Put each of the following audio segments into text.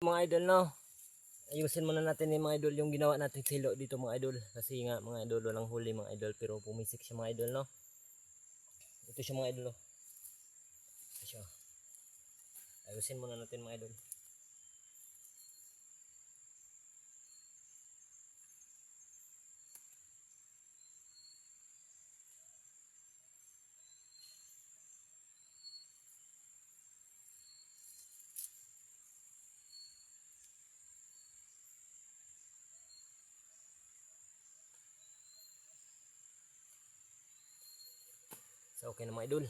Mga idol, no, ayusin muna natin yung mga idol yung ginawa natin silo dito mga idol, kasi nga mga idol walang huli mga idol, pero pumisik siya mga idol, no. Ito siya mga idol, oh. Ito siya. Ayusin muna natin mga idol. So okay na mga idol.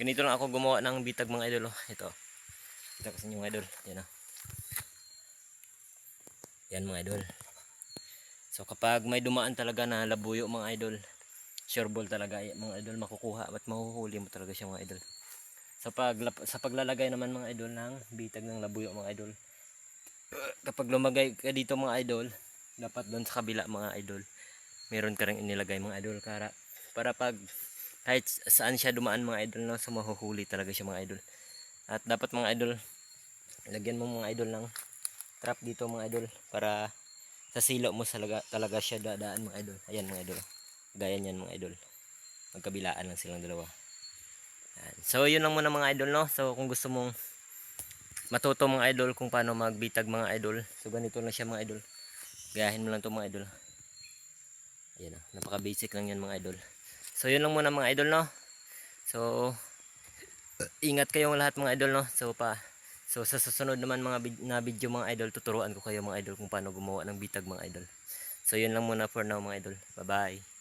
Ganito lang ako gumawa ng bitag mga idol, oh. Ito. Kita kasi yung mga idol. Yan, oh. Yan mga idol. So kapag may dumaan talaga na labuyo mga idol, sure ball talaga mga idol, makukuha at mahuhuli mo talaga siya mga idol. Sa paglalagay naman mga idol ng bitag ng labuyo mga idol, kapag lumagay ka dito mga idol, dapat doon sa kabila mga idol, meron ka rin inilagay mga idol para pag kahit saan siya dumaan mga idol, no, so mahuhuli talaga siya mga idol. At dapat mga idol, lagyan mo mga idol ng trap dito mga idol, para sa silo mo talaga siya dadaan mga idol. Ayan mga idol, gaya niyan mga idol, magkabilaan lang silang dalawa. Ayan. So yun lang muna mga idol, no. So kung gusto mong matuto mga idol kung paano magbitag mga idol, so ganito lang siya mga idol, gayahin mo lang to mga idol. Ayan, napaka basic lang yan mga idol. So yun lang muna mga idol, no. So ingat kayong lahat mga idol, no. So sa susunod naman na video mga idol, tuturuan ko kayo mga idol kung paano gumawa ng bitag mga idol. So yun lang muna for now mga idol. Bye bye.